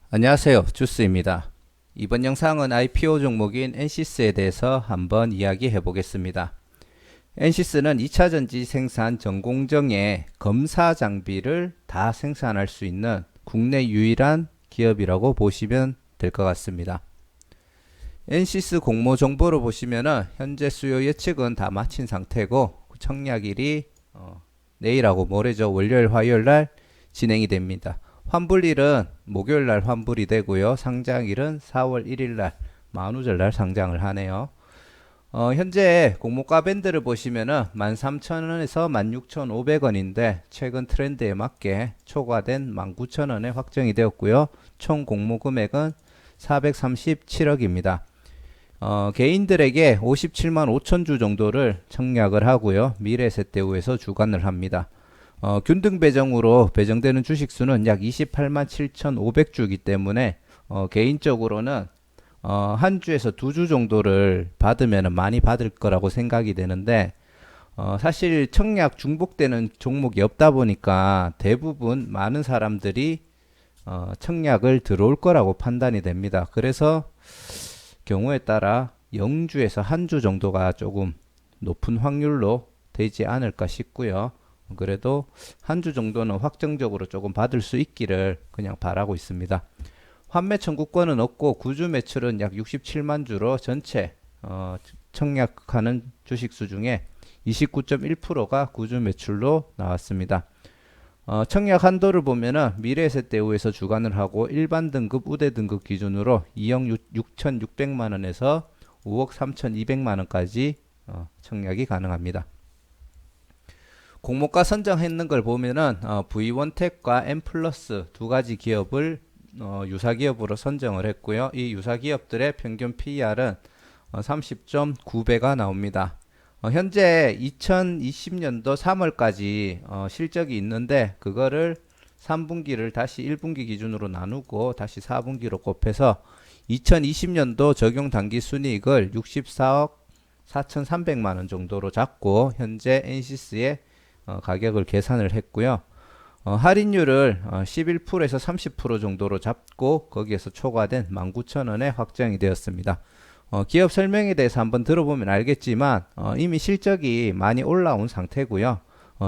안녕하세요. 주스입니다. 이번 영상은 IPO 종목인 엔시스에 대해서 한번 이야기해 보겠습니다. 엔시스는 2차 전지 생산 전공정의 검사 장비를 다 생산할 수 있는 국내 유일한 기업이라고 보시면 될 것 같습니다. 엔시스 공모 정보를 보시면은 현재 수요 예측은 다 마친 상태고 청약일이 내일하고 모레죠. 월요일, 화요일 날 진행이 됩니다. 환불일은 목요일 날 환불이 되고요. 상장일은 4월 1일 날 만우절 날 상장을 하네요. 현재 공모가 밴드를 보시면은 13,000원에서 16,500원인데 최근 트렌드에 맞게 초과된 19,000원에 확정이 되었고요. 총 공모 금액은 437억입니다. 개인들에게 57만 5천 주 정도를 청약을 하고요. 미래세대우에서 주관을 합니다. 균등 배정으로 배정되는 주식수는 약 28만 7,500주이기 때문에 개인적으로는 한 주에서 두 주 정도를 받으면 많이 받을 거라고 생각이 되는데 사실 청약 중복되는 종목이 없다 보니까 대부분 많은 사람들이 청약을 들어올 거라고 판단이 됩니다. 그래서 경우에 따라 0주에서 한 주 정도가 조금 높은 확률로 되지 않을까 싶고요. 그래도 한 주 정도는 확정적으로 조금 받을 수 있기를 그냥 바라고 있습니다. 환매 청구권은 없고 구주 매출은 약 67만 주로 전체 청약하는 주식수 중에 29.1%가 구주 매출로 나왔습니다. 청약 한도를 보면은 미래에셋대우에서 주관을 하고 일반 등급, 우대 등급 기준으로 2억 6,600만 원에서 5억 3,200만 원까지 청약이 가능합니다. 공모가 선정했는 걸 보면은 V1텍과 M 플러스 두 가지 기업을 유사 기업으로 선정을 했고요. 이 유사 기업들의 평균 PER은 30.9배가 나옵니다. 현재 2020년도 3월까지 실적이 있는데 그거를 3분기를 다시 1분기 기준으로 나누고 다시 4분기로 곱해서 2020년도 적용 단기 순이익을 64억 4,300만 원 정도로 잡고 현재 엔시스의 가격을 계산을 했고요. 할인율을 11%에서 30% 정도로 잡고 거기에서 초과된 19,000원에 확정이 되었습니다. 기업 설명에 대해서 한번 들어보면 알겠지만 이미 실적이 많이 올라온 상태고요.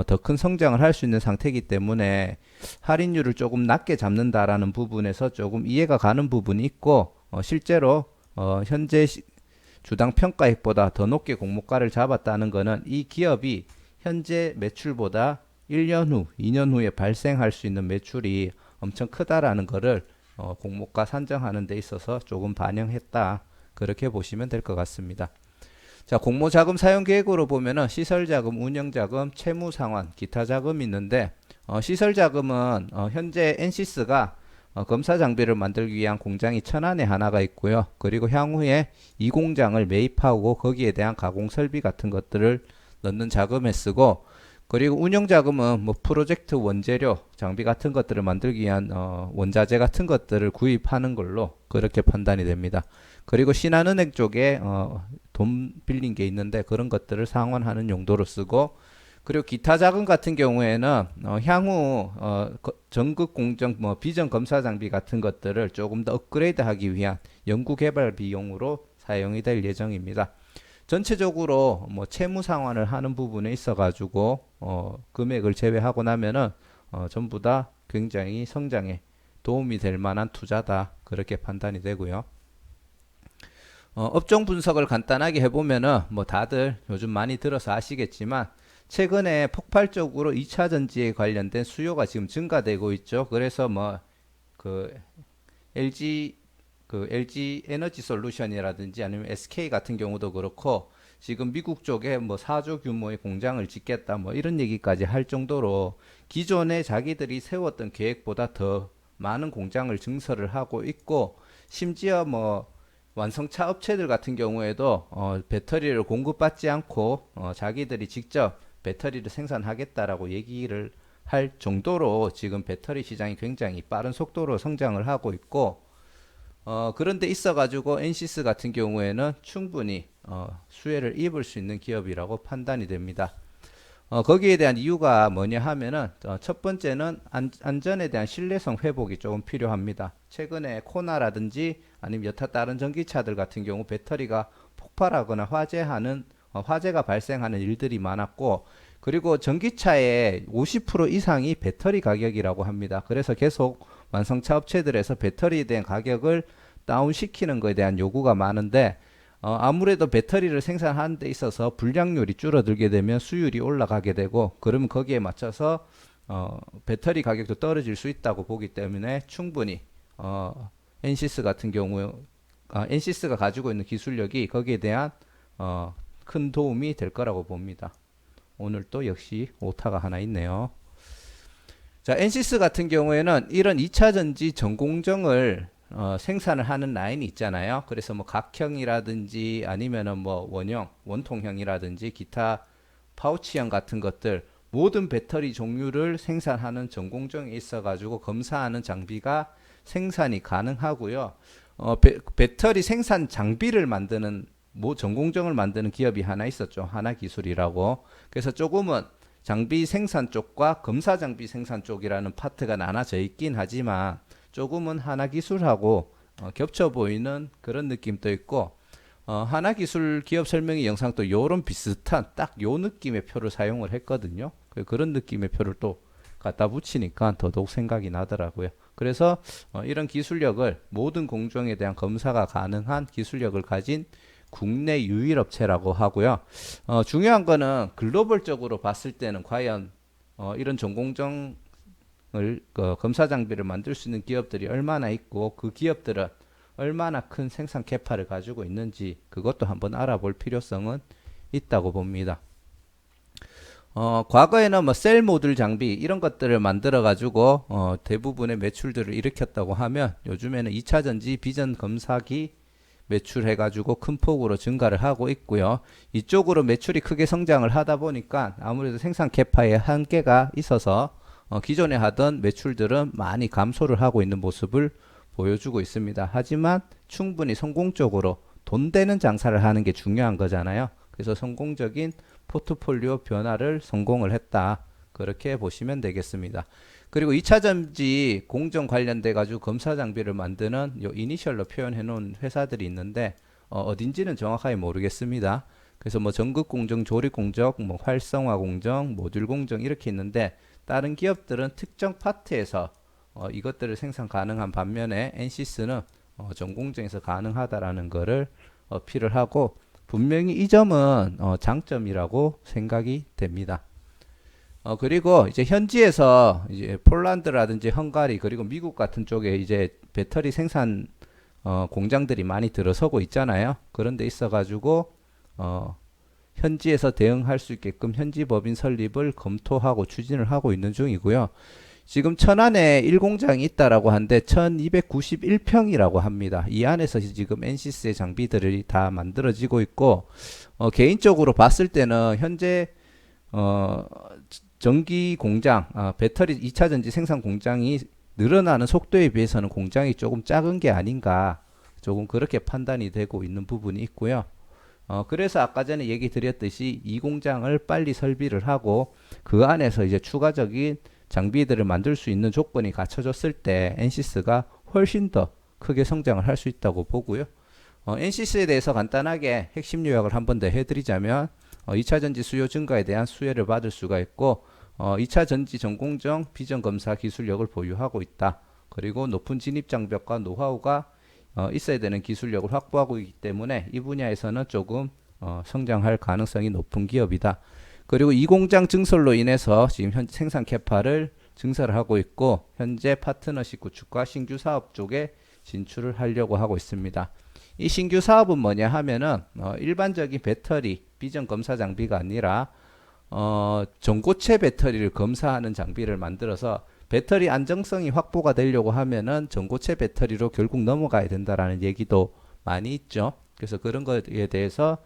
더 큰 성장을 할 수 있는 상태이기 때문에 할인율을 조금 낮게 잡는다라는 부분에서 조금 이해가 가는 부분이 있고 실제로 현재 주당 평가액보다 더 높게 공모가를 잡았다는 것은 이 기업이 현재 매출보다 1년 후, 2년 후에 발생할 수 있는 매출이 엄청 크다라는 것을 공모가 산정하는 데 있어서 조금 반영했다. 그렇게 보시면 될 것 같습니다. 자, 공모 자금 사용 계획으로 보면은 시설 자금, 운영 자금, 채무 상환, 기타 자금이 있는데 시설 자금은 현재 엔시스가 검사 장비를 만들기 위한 공장이 천안에 하나가 있고요. 그리고 향후에 이 공장을 매입하고 거기에 대한 가공 설비 같은 것들을 넣는 자금에 쓰고 그리고 운영 자금은 뭐 프로젝트 원재료, 장비 같은 것들을 만들기 위한 원자재 같은 것들을 구입하는 걸로 그렇게 판단이 됩니다. 그리고 신한은행 쪽에 돈 빌린 게 있는데 그런 것들을 상환하는 용도로 쓰고 그리고 기타 자금 같은 경우에는 향후 전극 공정 뭐 비전 검사 장비 같은 것들을 조금 더 업그레이드하기 위한 연구 개발 비용으로 사용이 될 예정입니다. 전체적으로 뭐 채무 상환을 하는 부분에 있어 가지고 금액을 제외하고 나면은 전부 다 굉장히 성장에 도움이 될 만한 투자다 그렇게 판단이 되고요. 업종 분석을 간단하게 해보면은 뭐 다들 요즘 많이 들어서 아시겠지만 최근에 폭발적으로 2차 전지에 관련된 수요가 지금 증가되고 있죠. 그래서 뭐 그 LG LG 에너지 솔루션이라든지 아니면 SK 같은 경우도 그렇고 지금 미국 쪽에 뭐 4조 규모의 공장을 짓겠다 뭐 이런 얘기까지 할 정도로 기존에 자기들이 세웠던 계획보다 더 많은 공장을 증설을 하고 있고 심지어 뭐 완성차 업체들 같은 경우에도 배터리를 공급받지 않고 자기들이 직접 배터리를 생산하겠다라고 얘기를 할 정도로 지금 배터리 시장이 굉장히 빠른 속도로 성장을 하고 있고 그런데 있어가지고 엔시스 같은 경우에는 충분히 수혜를 입을 수 있는 기업이라고 판단이 됩니다. 거기에 대한 이유가 뭐냐 하면은 첫 번째는 안전에 대한 신뢰성 회복이 조금 필요합니다. 최근에 코나라든지 아니면 여타 다른 전기차들 같은 경우 배터리가 폭발하거나 화재가 발생하는 일들이 많았고, 그리고 전기차의 50% 이상이 배터리 가격이라고 합니다. 그래서 계속 완성차 업체들에서 배터리에 대한 가격을 다운시키는 것에 대한 요구가 많은데, 아무래도 배터리를 생산하는 데 있어서 불량률이 줄어들게 되면 수율이 올라가게 되고, 그러면 거기에 맞춰서 배터리 가격도 떨어질 수 있다고 보기 때문에 충분히 엔시스 같은 경우 엔시스가 가지고 있는 기술력이 거기에 대한 큰 도움이 될 거라고 봅니다. 오늘 또 역시 오타가 하나 있네요. 자, 엔시스 같은 경우에는 이런 2차 전지 전공정을 생산을 하는 라인이 있잖아요. 그래서 뭐 각형이라든지 아니면은 뭐 원통형이라든지 기타 파우치형 같은 것들 모든 배터리 종류를 생산하는 전공정에 있어가지고 검사하는 장비가 생산이 가능하고요. 배터리 생산 장비를 만드는 전공정을 만드는 기업이 하나 있었죠. 하나기술이라고. 그래서 조금은 장비 생산 쪽과 검사 장비 생산 쪽이라는 파트가 나눠져 있긴 하지만 조금은 하나기술하고 겹쳐 보이는 그런 느낌도 있고, 하나기술 기업 설명회 영상도 요런 비슷한 딱 요 느낌의 표를 사용을 했거든요. 그런 느낌의 표를 또 갖다 붙이니까 더더욱 생각이 나더라고요. 그래서 이런 기술력을 모든 공정에 대한 검사가 가능한 기술력을 가진 국내 유일 업체라고 하고요. 중요한 거는 글로벌적으로 봤을 때는 과연 이런 전공정을 검사 장비를 만들 수 있는 기업들이 얼마나 있고 그 기업들은 얼마나 큰 생산 캐파를 가지고 있는지 그것도 한번 알아볼 필요성은 있다고 봅니다. 과거에는 뭐 셀 모듈 장비 이런 것들을 만들어 가지고 대부분의 매출들을 일으켰다고 하면 요즘에는 2차 전지 비전 검사기 매출해 가지고 큰 폭으로 증가를 하고 있고요. 이쪽으로 매출이 크게 성장을 하다 보니까 아무래도 생산 캐파에 한계가 있어서 기존에 하던 매출들은 많이 감소를 하고 있는 모습을 보여주고 있습니다. 하지만 충분히 성공적으로 돈 되는 장사를 하는 게 중요한 거잖아요. 그래서 성공적인 포트폴리오 변화를 성공을 했다. 그렇게 보시면 되겠습니다. 그리고 2차 전지 공정 관련돼 가지고 검사 장비를 만드는 요 이니셜로 표현해 놓은 회사들이 있는데 어딘지는 정확하게 모르겠습니다. 그래서 뭐 전극 공정, 조립 공정, 뭐 활성화 공정, 모듈 공정 이렇게 있는데 다른 기업들은 특정 파트에서 이것들을 생산 가능한 반면에 엔시스는 전 공정에서 가능하다라는 거를 어필을 하고 분명히 이 점은 장점이라고 생각이 됩니다. 그리고 이제 현지에서 이제 폴란드라든지 헝가리 그리고 미국 같은 쪽에 이제 배터리 생산 공장들이 많이 들어서고 있잖아요. 그런 데 있어가지고 현지에서 대응할 수 있게끔 현지 법인 설립을 검토하고 추진을 하고 있는 중이고요. 지금 천안에 1공장이 있다라고 하는데 1291평이라고 합니다. 이 안에서 지금 엔시스의 장비들이 다 만들어지고 있고 개인적으로 봤을 때는 현재 전기 공장, 배터리 2차 전지 생산 공장이 늘어나는 속도에 비해서는 공장이 조금 작은 게 아닌가 조금 그렇게 판단이 되고 있는 부분이 있고요. 그래서 아까 전에 얘기 드렸듯이 이 공장을 빨리 설비를 하고 그 안에서 이제 추가적인 장비들을 만들 수 있는 조건이 갖춰졌을 때 엔시스가 훨씬 더 크게 성장을 할 수 있다고 보고요. 엔시스에 대해서 간단하게 핵심 요약을 한 번 더 해드리자면 2차 전지 수요 증가에 대한 수혜를 받을 수가 있고 2차 전지 전공정 비전 검사 기술력을 보유하고 있다. 그리고 높은 진입 장벽과 노하우가 있어야 되는 기술력을 확보하고 있기 때문에 이 분야에서는 조금 성장할 가능성이 높은 기업이다. 그리고 이 공장 증설로 인해서 지금 현 생산 캐파를 증설을 하고 있고 현재 파트너십 구축과 신규 사업 쪽에 진출을 하려고 하고 있습니다. 이 신규 사업은 뭐냐 하면은 일반적인 배터리 비전 검사 장비가 아니라 전고체 배터리를 검사하는 장비를 만들어서 배터리 안정성이 확보가 되려고 하면은 전고체 배터리로 결국 넘어가야 된다라는 얘기도 많이 있죠. 그래서 그런 것에 대해서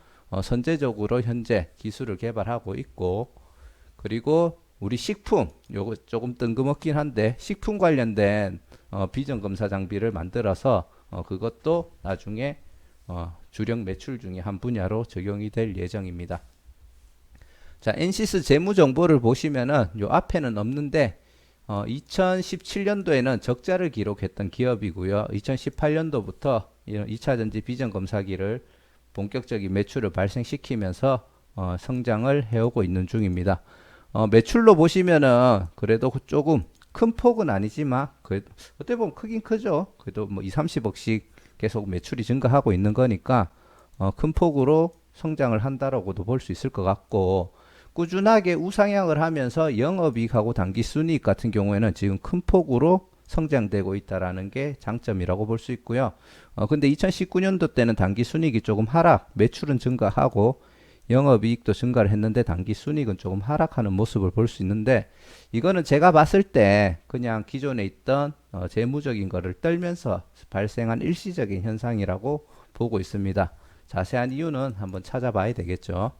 선제적으로 현재 기술을 개발하고 있고, 그리고 우리 식품 요거 조금 뜬금없긴 한데 식품 관련된 비전 검사 장비를 만들어서 그것도 나중에 주력 매출 중에 한 분야로 적용이 될 예정입니다. 자, 엔시스 재무 정보를 보시면은 요 앞에는 없는데 2017년도에는 적자를 기록했던 기업이고요. 2018년도부터 2차 전지 비전 검사기를 본격적인 매출을 발생시키면서 성장을 해오고 있는 중입니다. 매출로 보시면은 그래도 조금 큰 폭은 아니지만 그래도 어떻게 보면 크긴 크죠. 그래도 뭐 2, 30억씩 계속 매출이 증가하고 있는 거니까 큰 폭으로 성장을 한다라고도 볼 수 있을 것 같고, 꾸준하게 우상향을 하면서 영업이익하고 당기순이익 같은 경우에는 지금 큰 폭으로 성장되고 있다라는 게 장점이라고 볼 수 있고요. 근데 2019년도 때는 당기순이익이 조금 하락, 매출은 증가하고 영업이익도 증가를 했는데 당기순이익은 조금 하락하는 모습을 볼 수 있는데, 이거는 제가 봤을 때 그냥 기존에 있던 재무적인 거를 떨면서 발생한 일시적인 현상이라고 보고 있습니다. 자세한 이유는 한번 찾아봐야 되겠죠.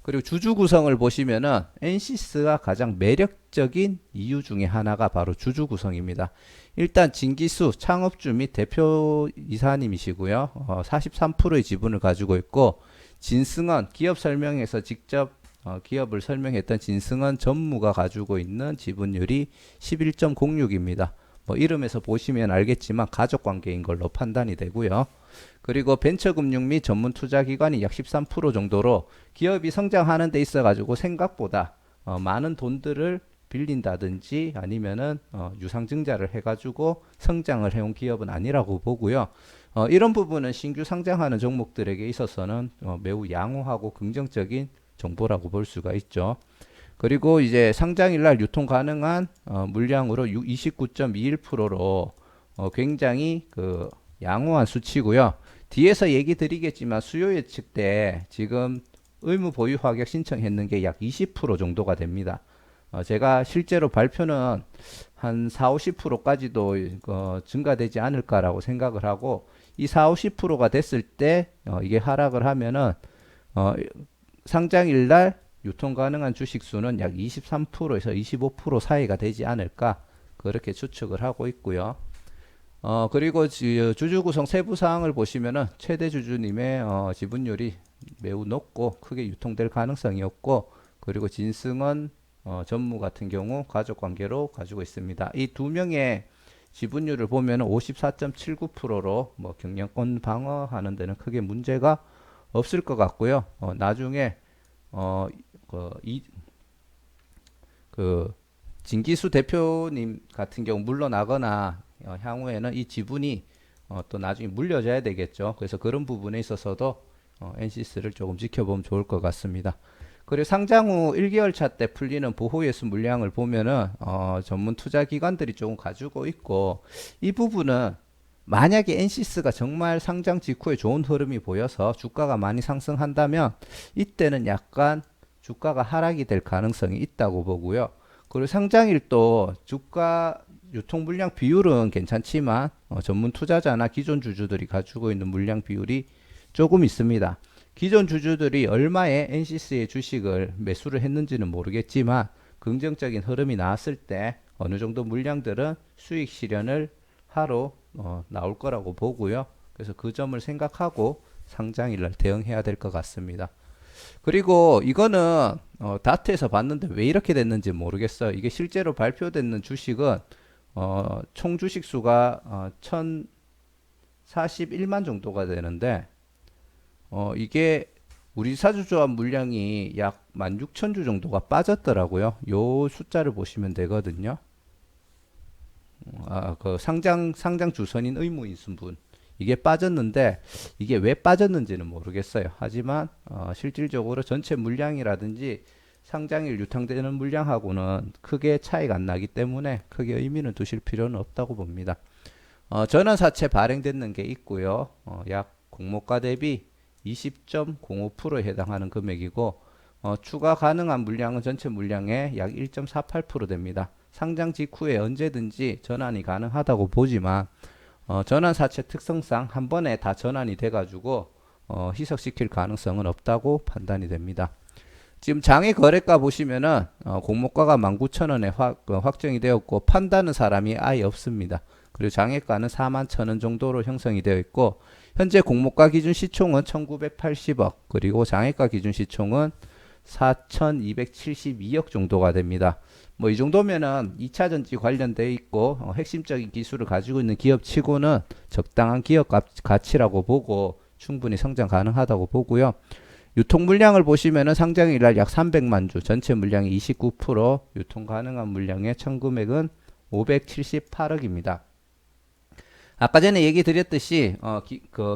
그리고 주주 구성을 보시면은 엔시스가 가장 매력적인 이유 중에 하나가 바로 주주 구성입니다. 일단 진기수 창업주 및 대표이사님이시고요. 43%의 지분을 가지고 있고, 진승원 기업 설명에서 직접 기업을 설명했던 진승원 전무가 가지고 있는 지분율이 11.06입니다. 뭐 이름에서 보시면 알겠지만 가족 관계인 걸로 판단이 되고요. 그리고 벤처금융 및 전문 투자기관이 약 13% 정도로 기업이 성장하는 데 있어 가지고 생각보다 많은 돈들을 빌린다든지 아니면은 유상증자를 해가지고 성장을 해온 기업은 아니라고 보고요. 이런 부분은 신규 상장하는 종목들에게 있어서는 매우 양호하고 긍정적인 정보라고 볼 수가 있죠. 그리고 이제 상장일 날 유통 가능한 물량으로 29.21%로 굉장히 그 양호한 수치고요. 뒤에서 얘기 드리겠지만 수요 예측 때 지금 의무 보유 확약 신청했는 게 약 20% 정도가 됩니다. 제가 실제로 발표는 한 4, 50%까지도 증가되지 않을까라고 생각을 하고, 이 4, 50%가 됐을 때 이게 하락을 하면은 상장일 날 유통 가능한 주식 수는 약 23%에서 25% 사이가 되지 않을까, 그렇게 추측을 하고 있고요. 그리고 주주 구성 세부 사항을 보시면은 최대 주주님의 지분율이 매우 높고 크게 유통될 가능성이 없고, 그리고 진승원 전무 같은 경우 가족 관계로 가지고 있습니다. 이 두 명의 지분율을 보면 54.79%로 뭐 경영권 방어하는 데는 크게 문제가 없을 것 같고요. 나중에 진기수 대표님 같은 경우 물러나거나 향후에는 이 지분이 또 나중에 물려져야 되겠죠. 그래서 그런 부분에 있어서도 엔시스를 조금 지켜보면 좋을 것 같습니다. 그리고 상장 후 1개월 차 때 풀리는 보호예수 물량을 보면은 전문 투자 기관들이 조금 가지고 있고, 이 부분은 만약에 엔시스가 정말 상장 직후에 좋은 흐름이 보여서 주가가 많이 상승한다면 이때는 약간 주가가 하락이 될 가능성이 있다고 보고요. 그리고 상장일 또 주가 유통 물량 비율은 괜찮지만 전문 투자자나 기존 주주들이 가지고 있는 물량 비율이 조금 있습니다. 기존 주주들이 얼마의 엔시스의 주식을 매수를 했는지는 모르겠지만 긍정적인 흐름이 나왔을 때 어느 정도 물량들은 수익 실현을 하러 나올 거라고 보고요. 그래서 그 점을 생각하고 상장일날 대응해야 될 것 같습니다. 그리고 이거는 다트에서 봤는데 왜 이렇게 됐는지 모르겠어요. 이게 실제로 발표되는 주식은 총 주식 수가 1041만 정도가 되는데 이게 우리 사주조합 물량이 약 16,000주 정도가 빠졌더라고요. 요 숫자를 보시면 되거든요. 그 상장 주선인 의무인수분 이게 빠졌는데 이게 왜 빠졌는지는 모르겠어요. 하지만 실질적으로 전체 물량이라든지 상장일 유통되는 물량하고는 크게 차이가 안 나기 때문에 크게 의미는 두실 필요는 없다고 봅니다. 전환사채 발행됐는 게 있고요. 약 공모가 대비 20.05%에 해당하는 금액이고, 추가 가능한 물량은 전체 물량의 약 1.48% 됩니다. 상장 직후에 언제든지 전환이 가능하다고 보지만 전환사채 특성상 한 번에 다 전환이 돼가지고 희석시킬 가능성은 없다고 판단이 됩니다. 지금 장외 거래가 보시면은 공모가가 19,000원에 확정이 되었고 판다는 사람이 아예 없습니다. 그리고 장외가는 41,000원 정도로 형성이 되어 있고, 현재 공모가 기준 시총은 1980억, 그리고 장외가 기준 시총은 4,272억 정도가 됩니다. 뭐 이 정도면은 2차 전지 관련돼 있고 핵심적인 기술을 가지고 있는 기업 치고는 적당한 기업 가치라고 보고 충분히 성장 가능하다고 보고요. 유통 물량을 보시면은 상장일 날 약 300만 주, 전체 물량이 29%, 유통 가능한 물량의 청금액은 578억입니다. 아까 전에 얘기 드렸듯이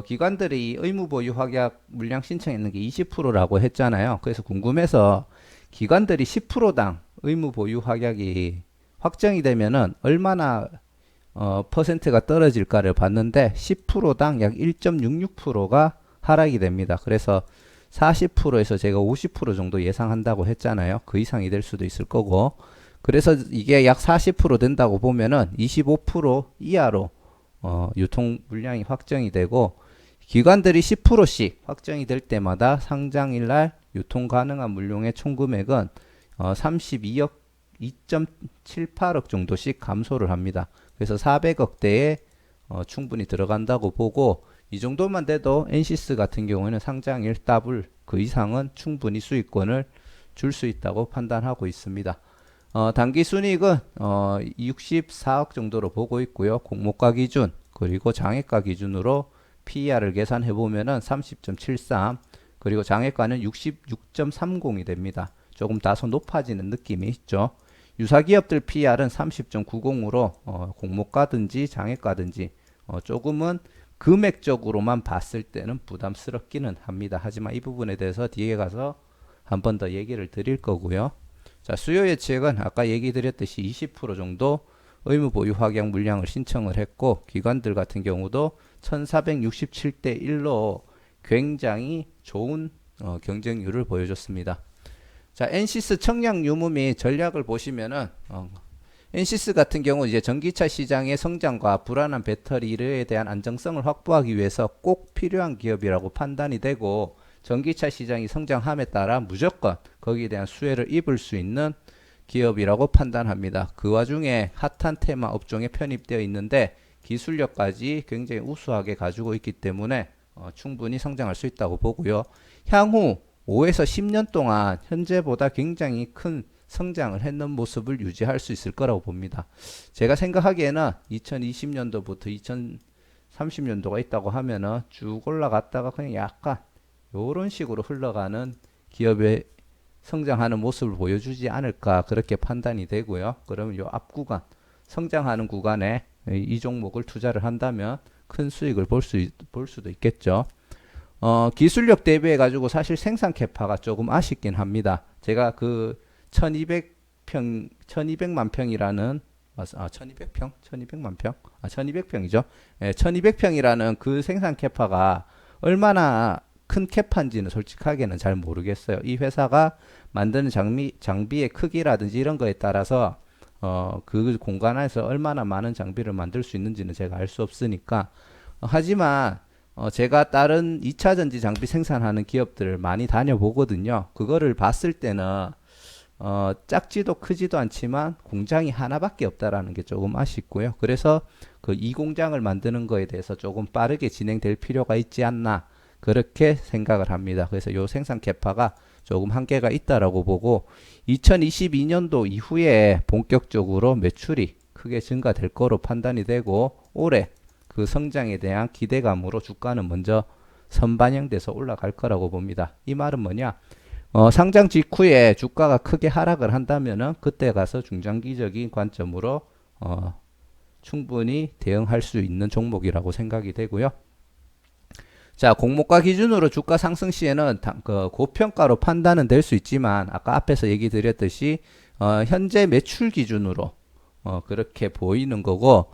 기관들이 의무 보유 확약 물량 신청했는 게 20%라고 했잖아요. 그래서 궁금해서 기관들이 10%당 의무 보유 확약이 확정이 되면은 얼마나 퍼센트가 떨어질까를 봤는데 10%당 약 1.66%가 하락이 됩니다. 그래서 40%에서 제가 50% 정도 예상한다고 했잖아요. 그 이상이 될 수도 있을 거고. 그래서 이게 약 40% 된다고 보면은 25% 이하로 유통 물량이 확정이 되고 기관들이 10%씩 확정이 될 때마다 상장일 날 유통 가능한 물량의 총 금액은 32억 2.78억 정도씩 감소를 합니다. 그래서 400억대에 충분히 들어간다고 보고 이 정도만 돼도 엔시스 같은 경우에는 상장일 더블 그 이상은 충분히 수익권을 줄 수 있다고 판단하고 있습니다. 단기 순이익은 64억 정도로 보고 있고요. 공모가 기준 그리고 장외가 기준으로 PER을 계산해 보면은 30.73 그리고 장외가는 66.30이 됩니다. 조금 다소 높아지는 느낌이 있죠. 유사기업들 PER은 30.90으로 공모가든지 장외가든지 조금은 금액적으로만 봤을 때는 부담스럽기는 합니다. 하지만 이 부분에 대해서 뒤에 가서 한 번 더 얘기를 드릴 거고요. 자, 수요 예측은 아까 얘기 드렸듯이 20% 정도 의무 보유 확약 물량을 신청을 했고 기관들 같은 경우도 1467대 1로 굉장히 좋은 경쟁률을 보여줬습니다. 자, 엔시스 청약 유무 및 전략을 보시면은 엔시스 같은 경우 이제 전기차 시장의 성장과 불안한 배터리에 대한 안정성을 확보하기 위해서 꼭 필요한 기업이라고 판단이 되고 전기차 시장이 성장함에 따라 무조건 거기에 대한 수혜를 입을 수 있는 기업이라고 판단합니다. 그 와중에 핫한 테마 업종에 편입되어 있는데 기술력까지 굉장히 우수하게 가지고 있기 때문에 충분히 성장할 수 있다고 보고요. 향후 5에서 10년 동안 현재보다 굉장히 큰 성장을 했는 모습을 유지할 수 있을 거라고 봅니다. 제가 생각하기에는 2020년도부터 2030년도가 있다고 하면은 쭉 올라갔다가 그냥 약간 이런 식으로 흘러가는 기업의 성장하는 모습을 보여주지 않을까 그렇게 판단이 되고요. 그러면 이 앞 구간 성장하는 구간에 이 종목을 투자를 한다면 큰 수익을 볼 수도 있겠죠. 기술력 대비해 가지고 사실 생산 캐파가 조금 아쉽긴 합니다. 제가 그 1200만 평이라는 1200평? 1200만 평? 1200평이죠. 예, 1200평이라는 그 생산 캐파가 얼마나 큰 캐파인지는 솔직하게는 잘 모르겠어요. 이 회사가 만드는 장비의 크기라든지 이런 거에 따라서 그 공간 안에서 얼마나 많은 장비를 만들 수 있는지는 제가 알 수 없으니까 하지만 제가 다른 2차 전지 장비 생산하는 기업들을 많이 다녀보거든요. 그거를 봤을 때는 작지도 크지도 않지만 공장이 하나밖에 없다라는 게 조금 아쉽고요. 그래서 그 이 공장을 만드는 거에 대해서 조금 빠르게 진행될 필요가 있지 않나 그렇게 생각을 합니다. 그래서 요 생산 캐파가 조금 한계가 있다라고 보고 2022년도 이후에 본격적으로 매출이 크게 증가될 거로 판단이 되고 올해 그 성장에 대한 기대감으로 주가는 먼저 선반영돼서 올라갈 거라고 봅니다. 이 말은 뭐냐? 상장 직후에 주가가 크게 하락을 한다면은 그때 가서 중장기적인 관점으로 충분히 대응할 수 있는 종목이라고 생각이 되고요. 자, 공모가 기준으로 주가 상승 시에는 고평가로 판단은 될 수 있지만 아까 앞에서 얘기 드렸듯이 현재 매출 기준으로 그렇게 보이는 거고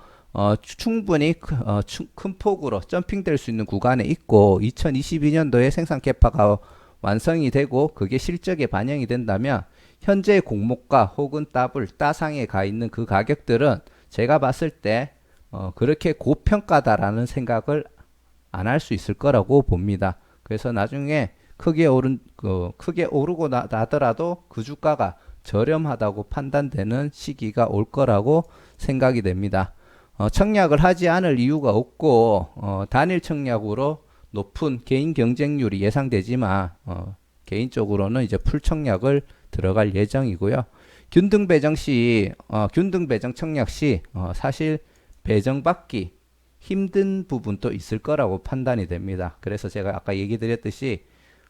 충분히 큰 폭으로 점핑될 수 있는 구간에 있고 2022년도에 생산 캐파가 완성이 되고 그게 실적에 반영이 된다면 현재 공모가 혹은 더블 따상에 가 있는 그 가격들은 제가 봤을 때 그렇게 고평가다라는 생각을 안 할 수 있을 거라고 봅니다. 그래서 나중에 크게 오르고 나더라도 그 주가가 저렴하다고 판단되는 시기가 올 거라고 생각이 됩니다. 청약을 하지 않을 이유가 없고 단일 청약으로 높은 개인 경쟁률이 예상되지만 개인적으로는 이제 풀 청약을 들어갈 예정이고요. 균등 배정 시, 균등 배정 청약 시 사실 배정받기 힘든 부분도 있을 거라고 판단이 됩니다. 그래서 제가 아까 얘기 드렸듯이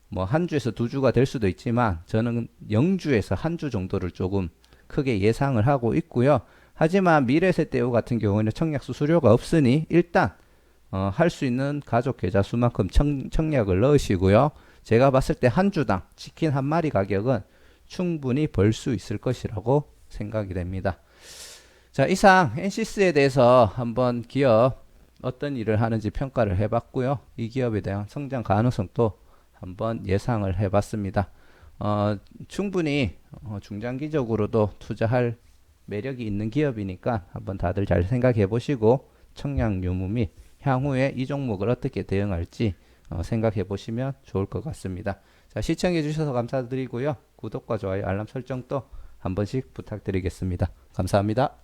뭐 한 주에서 두 주가 될 수도 있지만 저는 0주에서 한 주 정도를 조금 크게 예상을 하고 있고요. 하지만 미래세대우 같은 경우에는 청약 수수료가 없으니 일단 할 수 있는 가족 계좌 수만큼 청약을 넣으시고요. 제가 봤을 때 한 주당 치킨 한 마리 가격은 충분히 벌 수 있을 것이라고 생각이 됩니다. 자, 이상 NC스에 대해서 한번 기업 어떤 일을 하는지 평가를 해봤고요. 이 기업에 대한 성장 가능성도 한번 예상을 해봤습니다. 충분히 중장기적으로도 투자할 매력이 있는 기업이니까 한번 다들 잘 생각해 보시고 청약 유무 및 향후에 이 종목을 어떻게 대응할지 생각해 보시면 좋을 것 같습니다. 자, 시청해 주셔서 감사드리고요. 구독과 좋아요, 알람 설정도 한 번씩 부탁드리겠습니다. 감사합니다.